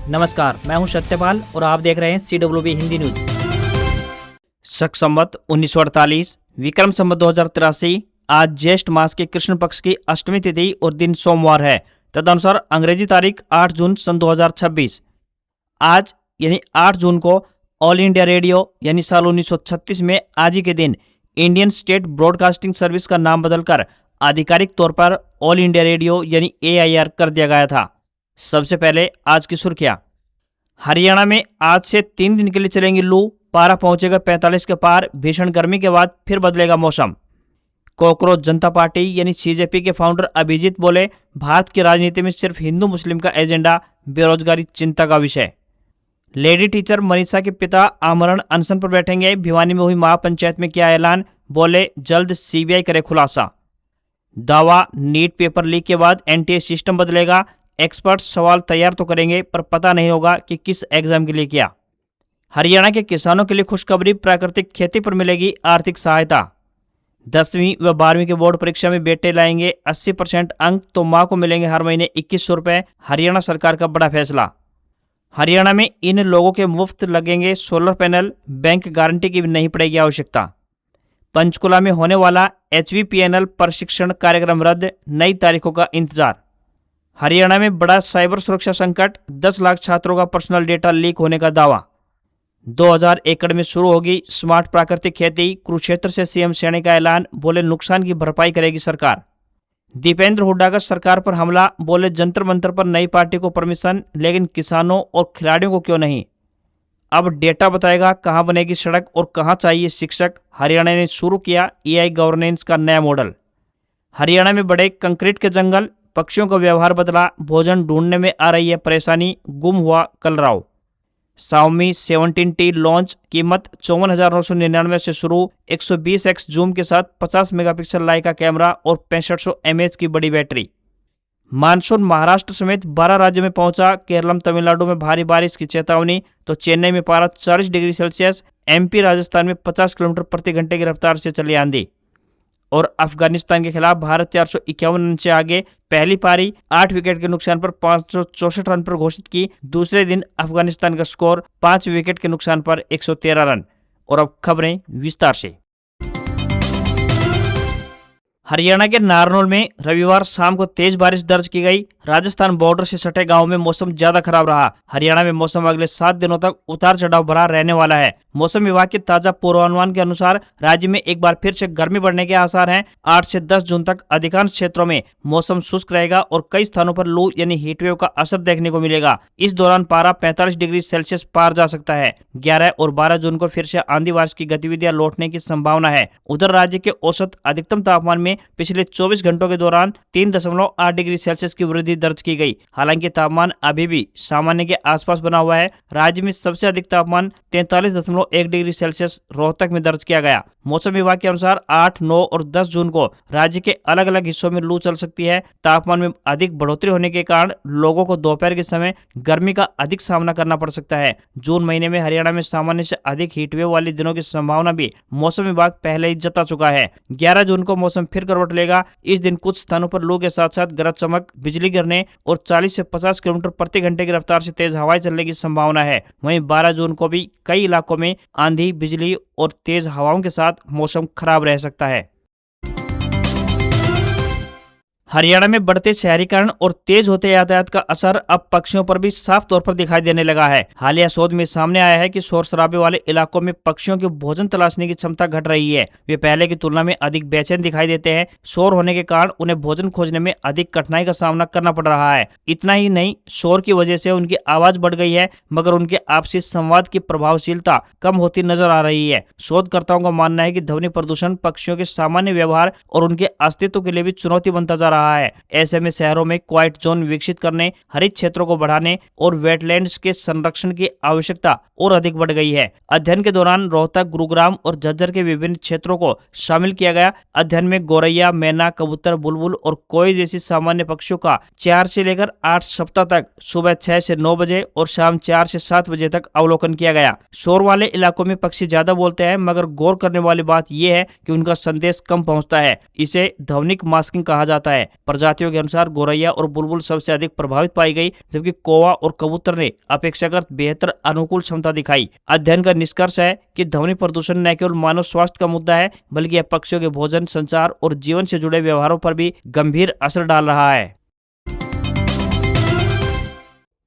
नमस्कार, मैं हूं सत्यपाल और आप देख रहे हैं CWB हिंदी न्यूज। शक संवत 1948 विक्रम संवत 2083 आज ज्येष्ठ मास के कृष्ण पक्ष की अष्टमी तिथि और दिन सोमवार है। तदनुसार अंग्रेजी तारीख 8 जून सन 2026। आज यानी 8 जून को ऑल इंडिया रेडियो यानी साल 1936 में आज ही के दिन इंडियन स्टेट ब्रॉडकास्टिंग सर्विस का नाम बदलकर आधिकारिक तौर पर ऑल इंडिया रेडियो यानी AIR कर दिया गया था। सबसे पहले आज की सुर्खियां। हरियाणा में आज से 3 दिन के लिए चलेंगी लू, पारा पहुंचेगा 45 के पार। भीषण गर्मी के बाद फिर बदलेगा मौसम। कॉकरोच जनता पार्टी यानी CJP के फाउंडर अभिजीत बोले, भारत की राजनीति में सिर्फ हिंदू मुस्लिम का एजेंडा, बेरोजगारी चिंता का विषय। लेडी टीचर मनीषा के पिता आमरण अनशन पर बैठेंगे। भिवानी में हुई महापंचायत में किया ऐलान, बोले जल्द CBI करे खुलासा। दावा, नीट पेपर लीक के बाद NTA सिस्टम बदलेगा। एक्सपर्ट सवाल तैयार तो करेंगे पर पता नहीं होगा कि किस एग्जाम के लिए किया। हरियाणा के किसानों के लिए खुशखबरी, प्राकृतिक खेती पर मिलेगी आर्थिक सहायता। 10वीं व 12वीं के बोर्ड परीक्षा में बेटे लाएंगे 80% अंक तो मां को मिलेंगे हर महीने 2100 रुपए। हरियाणा सरकार का बड़ा फैसला। हरियाणा में इन लोगों के मुफ्त लगेंगे सोलर पैनल, बैंक गारंटी की भी नहीं पड़ेगी आवश्यकता। पंचकुला में होने वाला HVPNL प्रशिक्षण कार्यक्रम रद्द, नई तारीखों का इंतजार। हरियाणा में बड़ा साइबर सुरक्षा संकट, 10 लाख छात्रों का पर्सनल डेटा लीक होने का दावा। 2000 एकड़ में शुरू होगी स्मार्ट प्राकृतिक खेती। कुरुक्षेत्र से CM सैनी का ऐलान, बोले नुकसान की भरपाई करेगी सरकार। दीपेंद्र हुड्डा का सरकार पर हमला, बोले जंतर मंतर पर नई पार्टी को परमिशन, लेकिन किसानों और खिलाड़ियों को क्यों नहीं। अब डेटा बताएगा कहां बनेगी सड़क और कहां चाहिए शिक्षक। हरियाणा ने शुरू किया AI गवर्नेंस का नया मॉडल। हरियाणा में बड़े कंक्रीट के जंगल, पक्षियों का व्यवहार बदला, भोजन ढूंढने में आ रही है परेशानी, गुम हुआ कलरव। Xiaomi 17T लॉन्च, कीमत 54,999 से शुरू। 120x जूम के साथ 50 मेगापिक्सल लाइका कैमरा और 6500 mAh की बड़ी बैटरी। मानसून महाराष्ट्र समेत 12 राज्यों में पहुंचा। केरलम तमिलनाडु में भारी बारिश की चेतावनी, तो चेन्नई में पारा 40 डिग्री सेल्सियस। MP राजस्थान में 50 किलोमीटर प्रति घंटे की रफ्तार से चली आंधी। और अफगानिस्तान के खिलाफ भारत 451 रन से आगे। पहली पारी 8 विकेट के नुकसान पर 564 रन पर घोषित की। दूसरे दिन अफगानिस्तान का स्कोर 5 विकेट के नुकसान पर 113 रन। और अब खबरें विस्तार से। हरियाणा के नारनौल में रविवार शाम को तेज बारिश दर्ज की गई। राजस्थान बॉर्डर से सटे गांव में मौसम ज्यादा खराब रहा। हरियाणा में मौसम अगले 7 दिनों तक उतार चढ़ाव भरा रहने वाला है। मौसम विभाग के ताजा पूर्वानुमान के अनुसार राज्य में एक बार फिर से गर्मी बढ़ने के आसार हैं। 8 से 10 जून तक अधिकांश क्षेत्रों में मौसम शुष्क रहेगा और कई स्थानों पर लू यानी हीटवेव का असर देखने को मिलेगा। इस दौरान पारा 45 डिग्री सेल्सियस पार जा सकता है। 11 और 12 जून को फिर से आंधी बारिश की गतिविधियां लौटने की संभावना है। उधर राज्य के औसत अधिकतम तापमान में पिछले 24 घंटों के दौरान 3.8 डिग्री सेल्सियस की वृद्धि दर्ज की गई। हालांकि तापमान अभी भी सामान्य के आसपास बना हुआ है। राज्य में सबसे अधिक तापमान 43.1 डिग्री सेल्सियस रोहतक में दर्ज किया गया। मौसम विभाग के अनुसार 8, 9 और 10 जून को राज्य के अलग अलग हिस्सों में लू चल सकती है। तापमान में अधिक बढ़ोतरी होने के कारण लोगों को दोपहर के समय गर्मी का अधिक सामना करना पड़ सकता है। जून महीने में हरियाणा में सामान्य से अधिक हीटवेव वाले दिनों की संभावना भी मौसम विभाग पहले ही जता चुका है। 11 जून को मौसम फिर करवट लेगा। इस दिन कुछ स्थानों पर लू के साथ साथ गरज चमक, बिजली गिरने और 40 से 50 किलोमीटर प्रति घंटे की रफ्तार से तेज हवाएं चलने की संभावना है। वहीं 12 जून को भी कई इलाकों में आंधी, बिजली और तेज हवाओं के साथ मौसम खराब रह सकता है। हरियाणा में बढ़ते शहरीकरण और तेज होते यातायात का असर अब पक्षियों पर भी साफ तौर पर दिखाई देने लगा है। हालिया शोध में सामने आया है कि शोर शराबे वाले इलाकों में पक्षियों के भोजन तलाशने की क्षमता घट रही है। वे पहले की तुलना में अधिक बेचैन दिखाई देते हैं। शोर होने के कारण उन्हें भोजन खोजने में अधिक कठिनाई का सामना करना पड़ रहा है। इतना ही नहीं, शोर की वजह से उनकी आवाज बढ़ गई है, मगर उनके आपसी संवाद की प्रभावशीलता कम होती नजर आ रही है। शोधकर्ताओं का मानना है कि ध्वनि प्रदूषण पक्षियों के सामान्य व्यवहार और उनके अस्तित्व के लिए भी चुनौती बनता जा रहा है। ऐसे में शहरों में क्वाइट जोन विकसित करने, हरित क्षेत्रों को बढ़ाने और वेटलैंड्स के संरक्षण की आवश्यकता और अधिक बढ़ गई है। अध्ययन के दौरान रोहतक, गुरुग्राम और झज्जर के विभिन्न क्षेत्रों को शामिल किया गया। अध्ययन में गौरैया, मैना, कबूतर, बुलबुल और कोई जैसी सामान्य पक्षियों का 4 से लेकर 8 सप्ताह तक सुबह 6 से 9 बजे और शाम 4 से 7 बजे तक अवलोकन किया गया। शोर वाले इलाकों में पक्षी ज्यादा बोलते हैं, मगर गौर करने वाली बात यह है कि उनका संदेश कम पहुंचता है। इसे ध्वनिक मास्किंग कहा जाता है। है। प्रजातियों के अनुसार गौरैया और बुलबुल सबसे अधिक प्रभावित पाई गई, जबकि कौवा और कबूतर ने अपेक्षाकृत बेहतर अनुकूल क्षमता दिखाई। अध्ययन का निष्कर्ष है कि ध्वनि प्रदूषण न केवल मानव स्वास्थ्य का मुद्दा है, बल्कि यह पक्षियों के भोजन, संचार और जीवन से जुड़े व्यवहारों पर भी गंभीर असर डाल रहा है।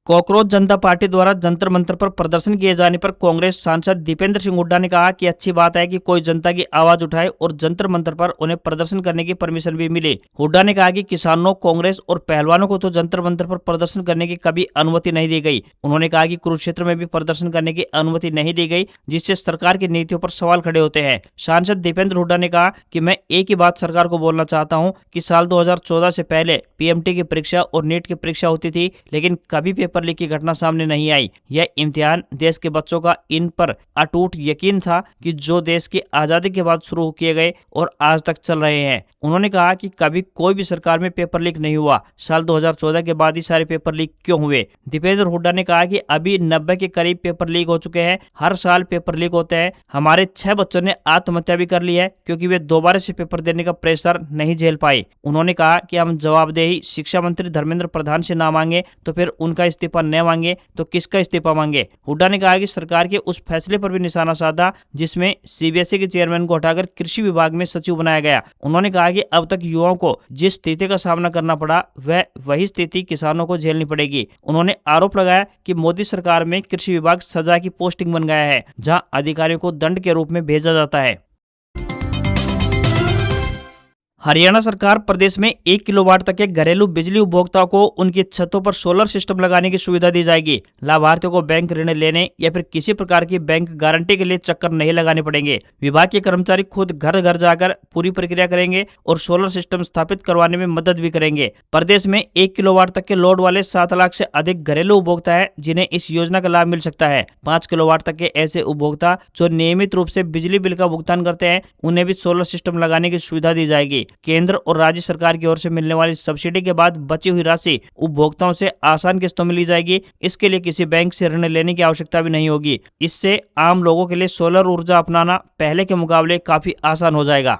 कॉकरोच जनता पार्टी द्वारा जंतर मंतर पर प्रदर्शन किए जाने पर कांग्रेस सांसद दीपेंद्र सिंह हुड्डा ने कहा कि अच्छी बात है कि कोई जनता की आवाज उठाए और जंतर मंतर पर उन्हें प्रदर्शन करने की परमिशन भी मिले। हुड्डा ने कहा कि किसानों, कांग्रेस और पहलवानों को तो जंतर मंतर पर प्रदर्शन करने की कभी अनुमति नहीं दी गई। उन्होंने कहा कि कुरुक्षेत्र में भी प्रदर्शन करने की अनुमति नहीं दी गई, जिससे सरकार की नीतियों पर सवाल खड़े होते हैं। सांसद दीपेंद्र हुड्डा ने कहा कि मैं एक ही बात सरकार को बोलना चाहता हूँ कि साल 2014 से पहले पीएमटी की परीक्षा और नीट की परीक्षा होती थी, लेकिन कभी पेपर लीक की घटना सामने नहीं आई। यह इम्तिहान देश के बच्चों का इन पर अटूट यकीन था कि जो देश की आजादी के बाद शुरू किए गए और आज तक चल रहे हैं। उन्होंने कहा कि कभी कोई भी सरकार में पेपर लीक नहीं हुआ, साल 2014 के बाद ही सारे पेपर लीक क्यों हुए। दीपेंद्र हुड्डा ने कहा कि अभी 90 के करीब पेपर लीक हो चुके हैं। हर साल पेपर लीक होते हैं। हमारे 6 बच्चों ने आत्महत्या भी कर ली है क्योंकि वे दोबारा से पेपर देने का प्रेशर नहीं झेल पाए। उन्होंने कहा कि हम जवाबदेही शिक्षा मंत्री धर्मेंद्र प्रधान से ना मांगे तो फिर उनका इस्तीफा न मांगे तो किसका इस्तीफा मांगे। हुड्डा ने कहा कि सरकार के उस फैसले पर भी निशाना साधा जिसमें सीबीएसई के चेयरमैन को हटाकर कृषि विभाग में सचिव बनाया गया। उन्होंने कहा कि अब तक युवाओं को जिस स्थिति का सामना करना पड़ा वही स्थिति किसानों को झेलनी पड़ेगी। उन्होंने आरोप लगाया कि मोदी सरकार में कृषि विभाग सजा की पोस्टिंग बन गया है, जहां अधिकारियों को दंड के रूप में भेजा जाता है। हरियाणा सरकार प्रदेश में 1 किलोवाट तक के घरेलू बिजली उपभोक्ताओं को उनकी छतों पर सोलर सिस्टम लगाने की सुविधा दी जाएगी। लाभार्थियों को बैंक ऋण लेने या फिर किसी प्रकार की बैंक गारंटी के लिए चक्कर नहीं लगाने पड़ेंगे। विभाग के कर्मचारी खुद घर घर जाकर पूरी प्रक्रिया करेंगे और सोलर सिस्टम स्थापित करवाने में मदद भी करेंगे। प्रदेश में 1 किलोवाट तक के लोड वाले 7 लाख से अधिक घरेलू उपभोक्ता है जिन्हें इस योजना का लाभ मिल सकता है। 5 किलोवाट तक के ऐसे उपभोक्ता जो नियमित रूप से बिजली बिल का भुगतान करते हैं, उन्हें भी सोलर सिस्टम लगाने की सुविधा दी जाएगी। केंद्र और राज्य सरकार की ओर से मिलने वाली सब्सिडी के बाद बची हुई राशि उपभोक्ताओं से आसान किस्तों में ली जाएगी। इसके लिए किसी बैंक से ऋण लेने की आवश्यकता भी नहीं होगी। इससे आम लोगों के लिए सोलर ऊर्जा अपनाना पहले के मुकाबले काफी आसान हो जाएगा।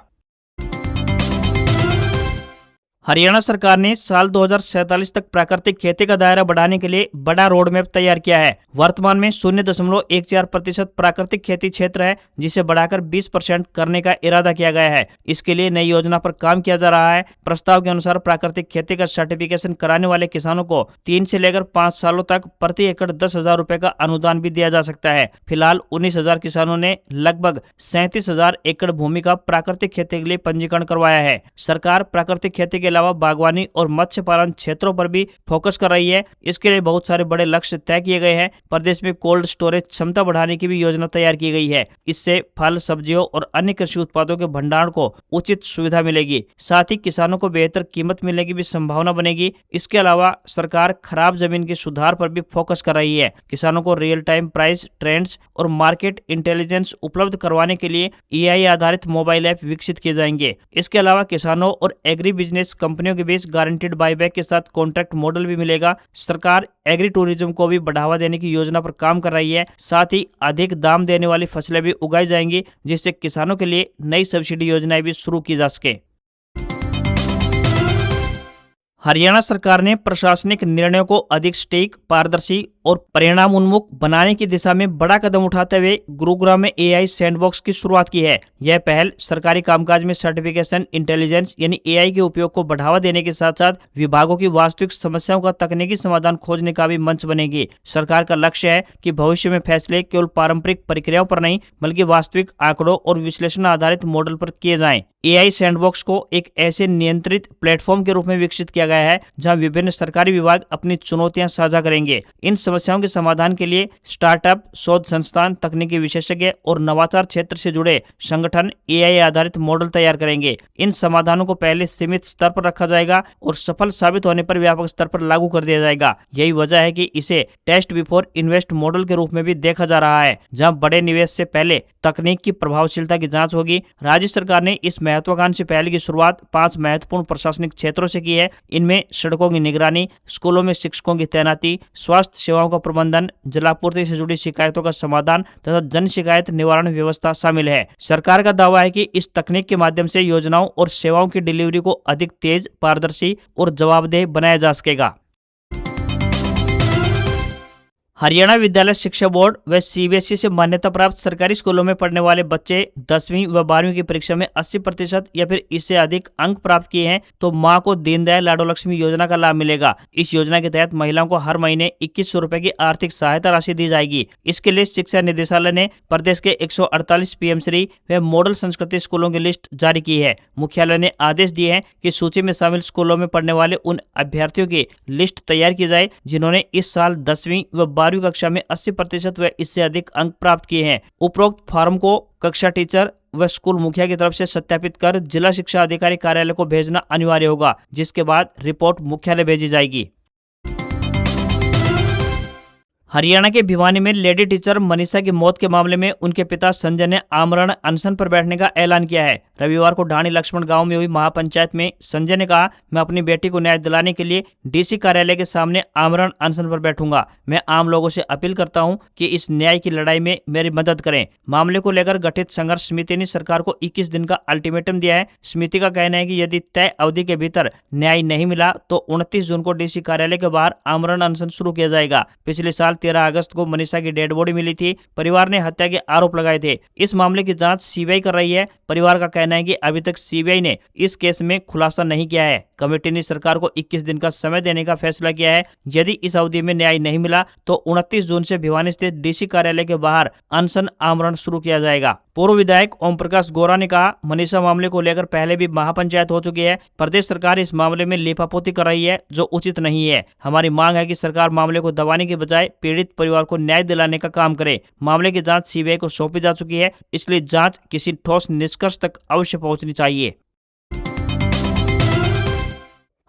हरियाणा सरकार ने साल 2047 तक प्राकृतिक खेती का दायरा बढ़ाने के लिए बड़ा रोड मैप तैयार किया है। वर्तमान में 0.14% प्राकृतिक खेती क्षेत्र है, जिसे बढ़ाकर 20% करने का इरादा किया गया है। इसके लिए नई योजना पर काम किया जा रहा है। प्रस्ताव के अनुसार प्राकृतिक खेती का सर्टिफिकेशन कराने वाले किसानों को 3 से लेकर 5 सालों तक प्रति एकड़ 10,000 रुपए का अनुदान भी दिया जा सकता है। फिलहाल 19,000 किसानों ने लगभग 37,000 एकड़ भूमि का प्राकृतिक खेती के लिए पंजीकरण करवाया है। सरकार प्राकृतिक खेती के अलावा बागवानी और मत्स्य पालन क्षेत्रों पर भी फोकस कर रही है। इसके लिए बहुत सारे बड़े लक्ष्य तय किए गए हैं। प्रदेश में कोल्ड स्टोरेज क्षमता बढ़ाने की भी योजना तैयार की गई है। इससे फल, सब्जियों और अन्य कृषि उत्पादों के भंडारण को उचित सुविधा मिलेगी। साथ ही किसानों को बेहतर कीमत मिलने की भी संभावना बनेगी। इसके अलावा सरकार खराब जमीन के सुधार पर भी फोकस कर रही है। किसानों को रियल टाइम प्राइस ट्रेंड्स और मार्केट इंटेलिजेंस उपलब्ध करवाने के लिए AI आधारित मोबाइल ऐप विकसित किए जाएंगे। इसके अलावा किसानों और एग्री बिजनेस कंपनियों के बीच गारंटीड बाईबैक के साथ कॉन्ट्रैक्ट मॉडल भी मिलेगा। सरकार एग्री टूरिज्म को भी बढ़ावा देने की योजना पर काम कर रही है। साथ ही अधिक दाम देने वाली फसलें भी उगाई जाएंगी, जिससे किसानों के लिए नई सब्सिडी योजनाएं भी शुरू की जा सके। हरियाणा सरकार ने प्रशासनिक निर्णयों को अधिक सटीक, पारदर्शी और परिणाम उन्मुख बनाने की दिशा में बड़ा कदम उठाते हुए गुरुग्राम में AI सैंडबॉक्स की शुरुआत की है। यह पहल सरकारी कामकाज में सर्टिफिकेशन इंटेलिजेंस यानी AI के उपयोग को बढ़ावा देने के साथ साथ विभागों की वास्तविक समस्याओं का तकनीकी समाधान खोजने का भी मंच बनेगी। सरकार का लक्ष्य है कि भविष्य में फैसले केवल पारंपरिक प्रक्रियाओं पर नहीं, बल्कि वास्तविक आंकड़ों और विश्लेषण आधारित मॉडल पर किए जाएं। AI सैंडबॉक्स को एक ऐसे नियंत्रित प्लेटफॉर्म के रूप में विकसित किया गया है जहां विभिन्न सरकारी विभाग अपनी चुनौतियां साझा करेंगे। इन समस्याओं के समाधान के लिए स्टार्टअप, शोध संस्थान, तकनीकी विशेषज्ञ और नवाचार क्षेत्र से जुड़े संगठन AI आधारित मॉडल तैयार करेंगे। इन समाधानों को पहले सीमित स्तर पर रखा जाएगा और सफल साबित होने पर व्यापक स्तर पर लागू कर दिया जाएगा। यही वजह है कि इसे टेस्ट बिफोर इन्वेस्ट मॉडल के रूप में भी देखा जा रहा है, जहां बड़े निवेश से पहले तकनीक की प्रभावशीलता की जांच होगी। राज्य सरकार ने इस महत्वाकांक्षी पहल की शुरुआत 5 महत्वपूर्ण प्रशासनिक क्षेत्रों से की है। इनमें सड़कों की निगरानी, स्कूलों में शिक्षकों की तैनाती, स्वास्थ्य सेवा सेवाओं का प्रबंधन, जलापूर्ति से जुड़ी शिकायतों का समाधान तथा जन शिकायत निवारण व्यवस्था शामिल है। सरकार का दावा है कि इस तकनीक के माध्यम से योजनाओं और सेवाओं की डिलीवरी को अधिक तेज, पारदर्शी और जवाबदेह बनाया जा सकेगा। हरियाणा विद्यालय शिक्षा बोर्ड व सीबीएसई से मान्यता प्राप्त सरकारी स्कूलों में पढ़ने वाले बच्चे 10वीं व 12वीं की परीक्षा में 80% या फिर इससे अधिक अंक प्राप्त किए हैं तो मां को दीनदयाल लाडो लक्ष्मी योजना का लाभ मिलेगा। इस योजना के तहत महिलाओं को हर महीने 2100 रुपए की आर्थिक सहायता राशि दी जाएगी। इसके लिए शिक्षा निदेशालय ने प्रदेश के 148 पीएमश्री व मॉडल संस्कृति स्कूलों की लिस्ट जारी की है। मुख्यालय ने आदेश दिए हैं कि सूची में शामिल स्कूलों में पढ़ने वाले उन अभ्यर्थियों की लिस्ट तैयार की जाए जिन्होंने इस साल 10वीं व 12वीं कक्षा में 80% व इससे अधिक अंक प्राप्त किए हैं। उपरोक्त फॉर्म को कक्षा टीचर व स्कूल मुखिया की तरफ से सत्यापित कर जिला शिक्षा अधिकारी कार्यालय को भेजना अनिवार्य होगा, जिसके बाद रिपोर्ट मुख्यालय भेजी जाएगी। हरियाणा के भिवानी में लेडी टीचर मनीषा की मौत के मामले में उनके पिता संजय ने आमरण अनशन पर बैठने का ऐलान किया है। रविवार को ढाणी लक्ष्मण गांव में हुई महापंचायत में संजय ने कहा, मैं अपनी बेटी को न्याय दिलाने के लिए डीसी कार्यालय के सामने आमरण अनशन पर बैठूंगा। मैं आम लोगों से अपील करता हूं कि इस न्याय की लड़ाई में मेरी मदद करें। मामले को लेकर गठित संघर्ष समिति ने सरकार को 21 दिन का अल्टीमेटम दिया है। समिति का कहना है कि यदि तय अवधि के भीतर न्याय नहीं मिला तो 29 जून को डीसी कार्यालय के बाहर आमरण अनशन शुरू किया जाएगा। पिछले साल 13 अगस्त को मनीषा की डेड बॉडी मिली थी। परिवार ने हत्या के आरोप लगाए थे। इस मामले की जांच सीबीआई कर रही है। परिवार का कहना है कि अभी तक सीबीआई ने इस केस में खुलासा नहीं किया है। कमेटी ने सरकार को 21 दिन का समय देने का फैसला किया है। यदि इस अवधि में न्याय नहीं मिला तो 29 जून से भिवानी स्थित डीसी कार्यालय के बाहर अनशन आमरण शुरू किया जाएगा। पूर्व विधायक ओम प्रकाश गोरा ने कहा, मनीषा मामले को लेकर पहले भी महापंचायत हो चुकी है। प्रदेश सरकार इस मामले में लीपापोती कर रही है जो उचित नहीं है। हमारी मांग है कि सरकार मामले को दबाने के बजाय पीड़ित परिवार को न्याय दिलाने का काम करे। मामले की जांच सीबीआई को सौंपी जा चुकी है, इसलिए जांच किसी ठोस निष्कर्ष तक अवश्य पहुंचनी चाहिए।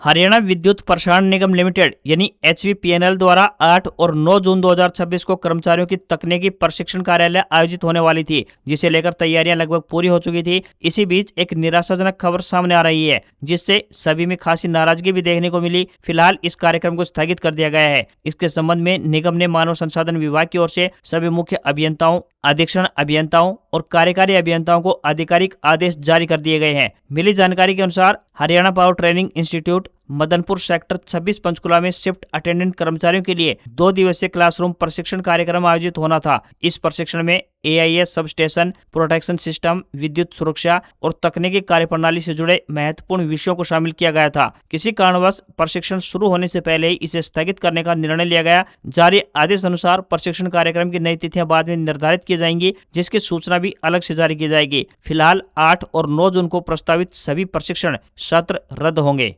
हरियाणा विद्युत प्रसारण निगम लिमिटेड यानी HVPNL द्वारा 8 और 9 जून 2026 को कर्मचारियों की तकनीकी प्रशिक्षण कार्यालय आयोजित होने वाली थी, जिसे लेकर तैयारियां लगभग पूरी हो चुकी थी। इसी बीच एक निराशाजनक खबर सामने आ रही है, जिससे सभी में खासी नाराजगी भी देखने को मिली। फिलहाल इस कार्यक्रम को स्थगित कर दिया गया है। इसके संबंध में निगम ने मानव संसाधन विभाग की ओर से सभी मुख्य अभियंताओं, अधीक्षण अभियंताओं और कार्यकारी अभियंताओं को आधिकारिक आदेश जारी कर दिए गए हैं। मिली जानकारी के अनुसार Haryana power training institute Madanpur sector 26 Panchkula में शिफ्ट अटेंडेंट कर्मचारियों के लिए 2 दिवसीय क्लासरूम प्रशिक्षण कार्यक्रम आयोजित होना था। इस प्रशिक्षण में AIS सबस्टेशन, प्रोटेक्शन सिस्टम, विद्युत सुरक्षा और तकनीकी कार्यप्रणाली से जुड़े महत्वपूर्ण विषयों को शामिल किया गया था। किसी कारणवश प्रशिक्षण शुरू होने से पहले ही इसे स्थगित करने का निर्णय लिया गया। जारी आदेश अनुसार प्रशिक्षण कार्यक्रम की नई तिथियां बाद में निर्धारित की जाएंगी, जिसकी सूचना भी अलग से जारी की जाएगी। फिलहाल 8 और 9 जून को प्रस्तावित सभी प्रशिक्षण सत्र रद्द होंगे।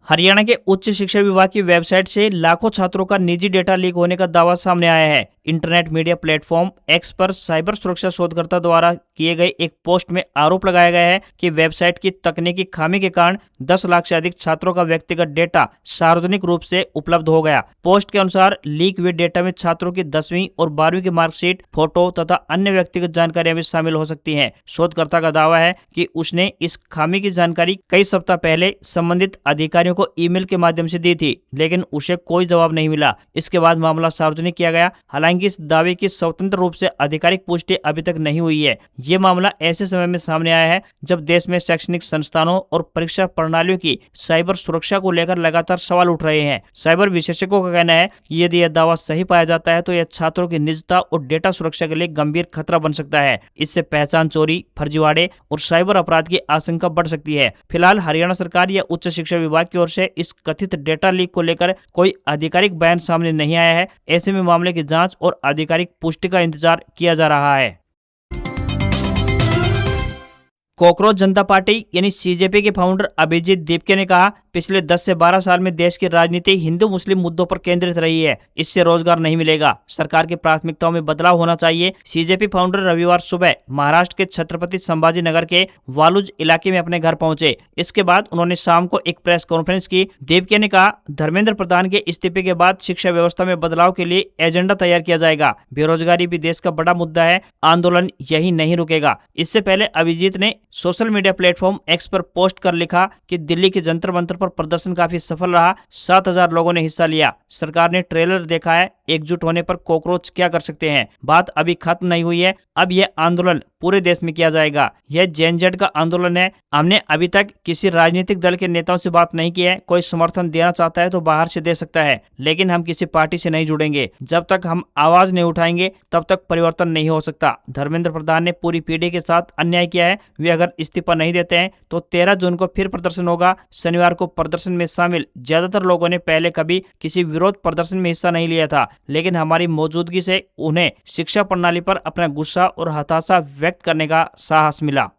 हरियाणा के उच्च शिक्षा विभाग की वेबसाइट से लाखों छात्रों का निजी डेटा लीक होने का दावा सामने आया है। इंटरनेट मीडिया प्लेटफॉर्म एक्स पर साइबर सुरक्षा शोधकर्ता द्वारा किए गए एक पोस्ट में आरोप लगाया गया है कि वेबसाइट की तकनीकी खामी के कारण 10 लाख से अधिक छात्रों का व्यक्तिगत डेटा सार्वजनिक रूप से उपलब्ध हो गया। पोस्ट के अनुसार लीक हुए डेटा में छात्रों की 10वीं और 12वीं की मार्कशीट, फोटो तथा अन्य व्यक्तिगत जानकारियां भी शामिल हो सकती हैं। शोधकर्ता का दावा है कि उसने इस खामी की जानकारी कई सप्ताह पहले संबंधित अधिकारियों को ईमेल के माध्यम से दी थी, लेकिन उसे कोई जवाब नहीं मिला। इसके बाद मामला सार्वजनिक किया गया। हालांकि इस दावे की स्वतंत्र रूप से आधिकारिक पुष्टि अभी तक नहीं हुई है। ये मामला ऐसे समय में सामने आया है जब देश में शैक्षणिक संस्थानों और परीक्षा प्रणालियों की साइबर सुरक्षा को लेकर लगातार सवाल उठ रहे हैं। साइबर विशेषज्ञों का कहना है कि यदि यह दावा सही पाया जाता है तो यह छात्रों की निजता और डेटा सुरक्षा के लिए गंभीर खतरा बन सकता है। इससे पहचान चोरी, फर्जीवाड़े और साइबर अपराध की आशंका बढ़ सकती है। फिलहाल हरियाणा सरकार या उच्च शिक्षा विभाग की ओर से इस कथित डेटा लीक को लेकर कोई आधिकारिक बयान सामने नहीं आया है। ऐसे में मामले की जांच और आधिकारिक पुष्टि का इंतजार किया जा रहा है। कॉकरोच जनता पार्टी यानी CJP के फाउंडर अभिजीत दीपके ने कहा, पिछले 10 से 12 साल में देश की राजनीति हिंदू मुस्लिम मुद्दों पर केंद्रित रही है। इससे रोजगार नहीं मिलेगा। सरकार की प्राथमिकताओं में बदलाव होना चाहिए। CJP फाउंडर रविवार सुबह महाराष्ट्र के छत्रपति संभाजी नगर के वालुज इलाके में अपने घर पहुंचे। इसके बाद उन्होंने शाम को एक प्रेस कॉन्फ्रेंस की। दीपके ने कहा, धर्मेंद्र प्रधान के इस्तीफे के बाद शिक्षा व्यवस्था में बदलाव के लिए एजेंडा तैयार किया जाएगा। बेरोजगारी भी देश का बड़ा मुद्दा है। आंदोलन यही नहीं रुकेगा। इससे पहले अभिजीत ने सोशल मीडिया प्लेटफॉर्म एक्स पर पोस्ट कर लिखा कि दिल्ली के जंतर मंतर पर प्रदर्शन काफी सफल रहा, 7,000 लोगों ने हिस्सा लिया। सरकार ने ट्रेलर देखा है, एकजुट होने पर कॉकरोच क्या कर सकते हैं। बात अभी खत्म नहीं हुई है, अब यह आंदोलन पूरे देश में किया जाएगा। यह जेएनजेड का आंदोलन है। हमने अभी तक किसी राजनीतिक दल के नेताओं से बात नहीं की है। कोई समर्थन देना चाहता है तो बाहर से दे सकता है, लेकिन हम किसी पार्टी से नहीं जुड़ेंगे। जब तक हम आवाज नहीं उठाएंगे तब तक परिवर्तन नहीं हो सकता। धर्मेंद्र प्रधान ने पूरी पीढ़ी के साथ अन्याय किया है। वे अगर इस्तीफा नहीं देते हैं तो 13 जून को फिर प्रदर्शन होगा। शनिवार को प्रदर्शन में शामिल ज्यादातर लोगों ने पहले कभी किसी विरोध प्रदर्शन में हिस्सा नहीं लिया था, लेकिन हमारी मौजूदगी से उन्हें शिक्षा प्रणाली पर अपना गुस्सा और हताशा व्यक्त करने का साहस मिला।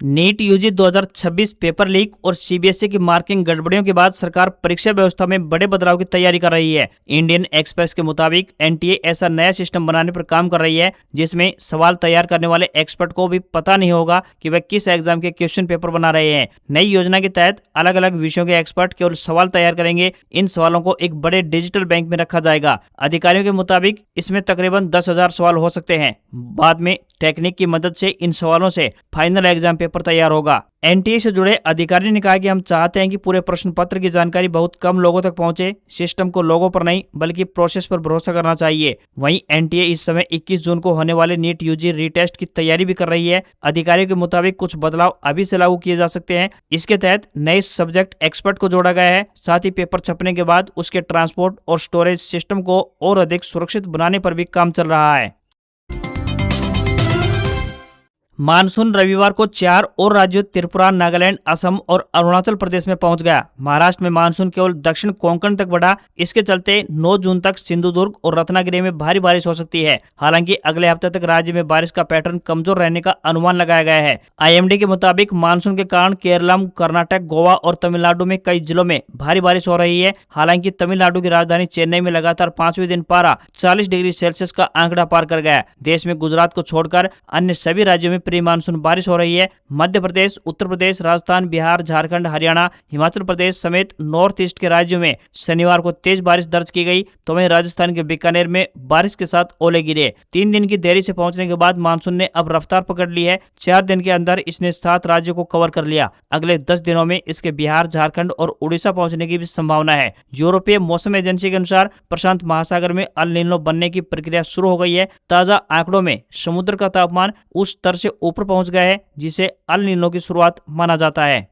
नीट यूजी 2026 पेपर लीक और सीबीएसई की मार्किंग गड़बड़ियों के बाद सरकार परीक्षा व्यवस्था में बड़े बदलाव की तैयारी कर रही है। इंडियन एक्सप्रेस के मुताबिक एनटीए ऐसा नया सिस्टम बनाने पर काम कर रही है जिसमें सवाल तैयार करने वाले एक्सपर्ट को भी पता नहीं होगा कि वह किस एग्जाम के क्वेश्चन पेपर बना रहे हैं। नई योजना के तहत अलग अलग विषयों के एक्सपर्ट केवल सवाल तैयार करेंगे। इन सवालों को एक बड़े डिजिटल बैंक में रखा जाएगा। अधिकारियों के मुताबिक इसमें तकरीबन 10,000 सवाल हो सकते हैं। बाद में टेक्निक की मदद से इन सवालों से फाइनल एग्जाम पेपर तैयार होगा। एनटीए से जुड़े अधिकारी ने कहा कि हम चाहते हैं कि पूरे प्रश्न पत्र की जानकारी बहुत कम लोगों तक पहुंचे। सिस्टम को लोगों पर नहीं बल्कि प्रोसेस पर भरोसा करना चाहिए। वहीं एनटीए इस समय 21 जून को होने वाले नीट यूजी रीटेस्ट की तैयारी भी कर रही है। अधिकारियों के मुताबिक कुछ बदलाव अभी से लागू किए जा सकते हैं। इसके तहत नए सब्जेक्ट एक्सपर्ट को जोड़ा गया है। साथ ही पेपर छपने के बाद उसके ट्रांसपोर्ट और स्टोरेज सिस्टम को और अधिक सुरक्षित बनाने पर भी काम चल रहा है। मानसून रविवार को 4 और राज्यों त्रिपुरा, नागालैंड, असम और अरुणाचल प्रदेश में पहुंच गया। महाराष्ट्र में मानसून केवल दक्षिण कोंकण तक बढ़ा। इसके चलते 9 जून तक सिंधुदुर्ग और रत्नागिरी में भारी बारिश हो सकती है। हालांकि अगले हफ्ते तक राज्य में बारिश का पैटर्न कमजोर रहने का अनुमान लगाया गया है। आईएमडी के मुताबिक मानसून के कारण केरलम, कर्नाटक, गोवा और तमिलनाडु में कई जिलों में भारी बारिश हो रही है। हालांकि तमिलनाडु की राजधानी चेन्नई में लगातार 5वें दिन पारा 40 डिग्री सेल्सियस का आंकड़ा पार कर गया। देश में गुजरात को छोड़कर अन्य सभी राज्यों में प्री मानसून बारिश हो रही है। मध्य प्रदेश, उत्तर प्रदेश, राजस्थान, बिहार, झारखंड, हरियाणा, हिमाचल प्रदेश समेत नॉर्थ ईस्ट के राज्यों में शनिवार को तेज बारिश दर्ज की गई। तो वहीं राजस्थान के बीकानेर में बारिश के साथ ओले गिरे। 3 दिन की देरी से पहुंचने के बाद मानसून ने अब रफ्तार पकड़ ली है। 4 दिन के अंदर इसने 7 राज्यों को कवर कर लिया। अगले 10 दिनों में इसके बिहार, झारखंड और उड़ीसा पहुंचने की भी संभावना है। यूरोपीय मौसम एजेंसी के अनुसार प्रशांत महासागर में अल नीनो बनने की प्रक्रिया शुरू हो गई है। ताजा आंकड़ों में समुद्र का तापमान उस स्तर से ऊपर पहुंच गया है जिसे अल नीनो की शुरुआत माना जाता है।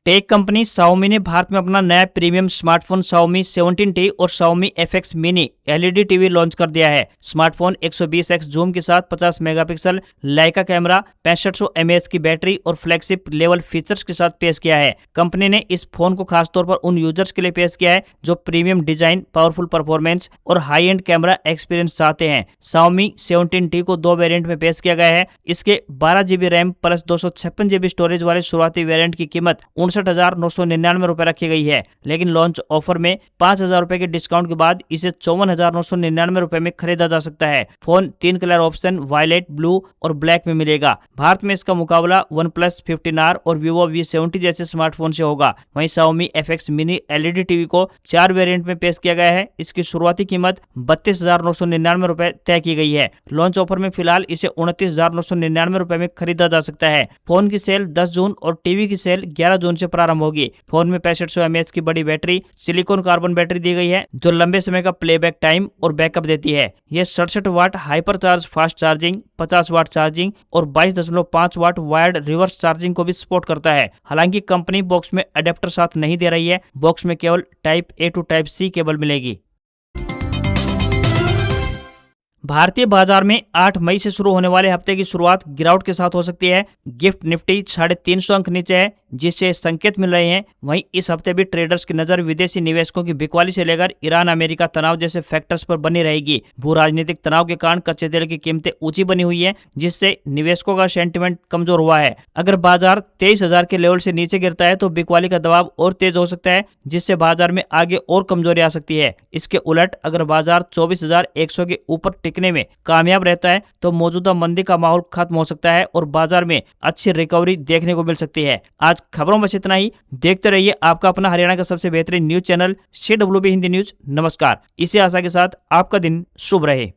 टेक कंपनी Xiaomi ने भारत में अपना नया प्रीमियम स्मार्टफोन Xiaomi 17T और Xiaomi FX Mini LED TV launch कर दिया है। स्मार्टफोन 120x जूम के साथ 50 मेगापिक्सल लाइका कैमरा, 6500 mAh की बैटरी और फ्लैगशिप लेवल फीचर्स के साथ पेश किया है। कंपनी ने इस फोन को खासतौर पर उन यूजर्स के लिए पेश किया है जो प्रीमियम डिजाइन, पावरफुल परफॉर्मेंस और हाई एंड कैमरा एक्सपीरियंस चाहते हैं। Xiaomi 17T को 2 वेरिएंट में पेश किया गया है। इसके 12GB RAM plus 256GB storage वाले शुरुआती वेरिएंट की कीमत 59,999 रुपए रखी गई है, लेकिन लॉन्च ऑफर में 5,000 रुपए के डिस्काउंट के बाद इसे 54,999 रुपए में खरीदा जा सकता है। Phone 3 colour option violet, blue और ब्लैक में मिलेगा। भारत में इसका मुकाबला OnePlus 15R और Vivo V70 जैसे स्मार्टफोन से होगा। वहीं Xiaomi FX Mini LED TV को 4 वेरिएंट में पेश किया गया है। इसकी शुरुआती कीमत 32,999 रुपए तय की गई है। लॉन्च ऑफर में फिलहाल इसे 29,999 रुपए में खरीदा जा सकता है। फोन की सेल 10 जून और टीवी की सेल 11 जून से प्रारंभ होगी। फोन में 6500 mAh की बड़ी बैटरी, सिलिकॉन कार्बन बैटरी दी गई है जो लंबे समय का प्लेबैक टाइम और बैकअप देती है। यह 67 watt hyper charge fast charging, 50 watt charging और 22.5 वाट वायर्ड रिवर्स चार्जिंग को भी सपोर्ट करता है। हालांकि कंपनी बॉक्स में अडेप्टर साथ नहीं दे रही है। बॉक्स में केवल type A to type C cable मिलेगी। भारतीय बाजार में 8 मई से शुरू होने वाले हफ्ते की शुरुआत गिरावट के साथ हो सकती है। गिफ्ट निफ्टी 350 अंक नीचे है जिससे संकेत मिल रहे हैं। वहीं इस हफ्ते भी ट्रेडर्स की नजर विदेशी निवेशकों की बिकवाली से लेकर ईरान अमेरिका तनाव जैसे फैक्टर्स पर बनी रहेगी। भू राजनीतिक तनाव के कारण कच्चे तेल की कीमतें ऊंची बनी हुई है जिससे निवेशकों का सेंटिमेंट कमजोर हुआ है। अगर बाजार 23,000 के लेवल से नीचे गिरता है तो बिकवाली का दबाव और तेज हो सकता है जिससे बाजार में आगे और कमजोरी आ सकती है। इसके उलट अगर बाजार 24,100 के ऊपर टिकने में कामयाब रहता है तो मौजूदा मंदी का माहौल खत्म हो सकता है और बाजार में अच्छी रिकवरी देखने को मिल सकती है। आज खबरों में इतना ही। देखते रहिए आपका अपना हरियाणा का सबसे बेहतरीन news channel CWB Hindi news. नमस्कार। इसी आशा के साथ आपका दिन शुभ रहे।